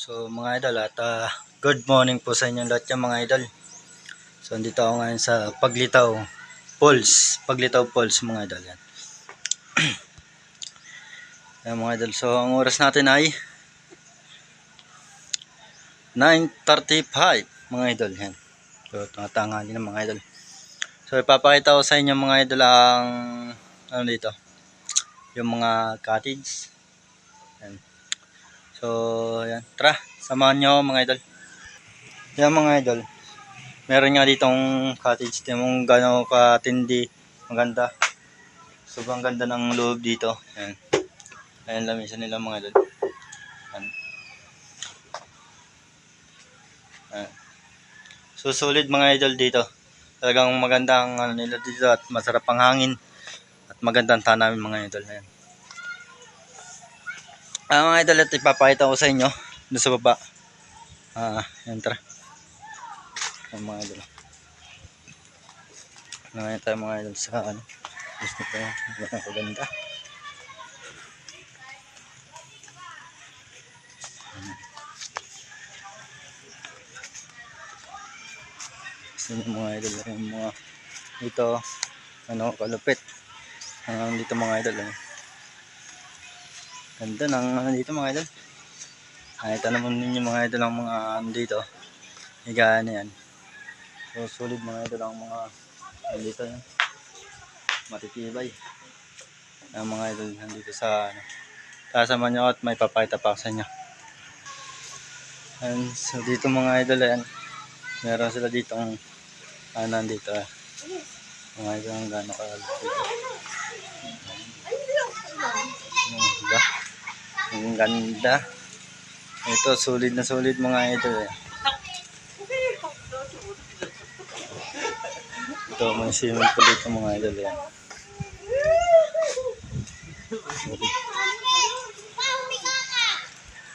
So mga idol at good morning po sa inyong lahat yan mga idol. So andito ako ngayon sa Paglitaw Falls mga idol yan. Yan mga idol. So ang oras natin ay 9:35 mga idol yan. So tanghali na mga idol. So ipapakita ko sa inyo mga idol ang ano dito, yung mga cottage. Yan. So yan, tara samahan nyo ako mga idol. Yan mga idol, meron nga ditong cottage, mong gano'ng katindi, maganda. Sobrang ganda ng loob dito. Yan. Ayan lamisan nila mga idol. Yan. Yan. Susulit mga idol dito. Talagang maganda ang ano nila dito at masarap ang hangin at magandang tanawin mga idol. Ayan. Mga idol, at ipapakita ko sa inyo doon sa baba. Yan, tara. Ayan, mga idol. Ngayon tayo mga idol sa ano. Gusto ko yan. Maganda. Gusto nyo mga idol. Yung mga dito, ano, kalupit. Dito mga idol. Ganda ng ano dito mga idol. Nakita naman ninyo mga idol ang mga ano dito. Higaan na yan. So solid mga idol ang mga nandito yan. Matitibay. Ang mga idol nandito sa ano. Kasama nyo at may papakita pa sa inyo. And so dito mga idol yan. Meron sila dito ang nandito. Mga idol ang gano'n kalapit dito. Diba? Ang ganda. Ito solid na solid mga idol eh. Ito may swimming pool dito mga idol yan.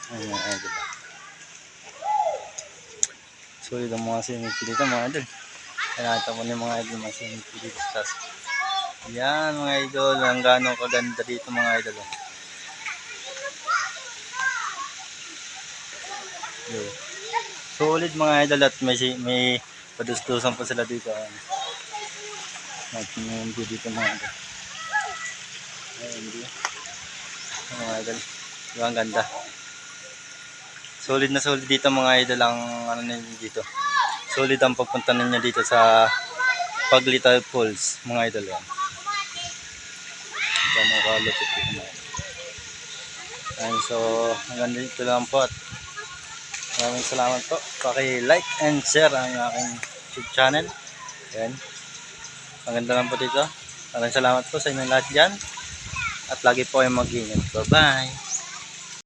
Ayan mga idol. Solid ang mga swimming pool dito mga idol. Kaya ito mo yung mga idol mga swimming pool dito. Yan mga idol. Ang gano'ng kaganda dito mga idol. Solid mga idol at may padustusan pa sila dito. Nag-view dito mga idol. Ayan dito. Mga idol. Diba ang ganda. Solid na solid dito mga idol ang ano ninyo dito. Solid ang pagpunta ninyo dito sa Paglitaw Falls mga idol. Ito mga kalapit dito mga idol. And so hanggang dito lang po at maraming salamat po. Paki-like and share ang aking YouTube channel. Ayan. Maganda lang po dito. Maraming salamat po sa inyong lahat dyan. At lagi po kayong mag-ingat. Bye-bye.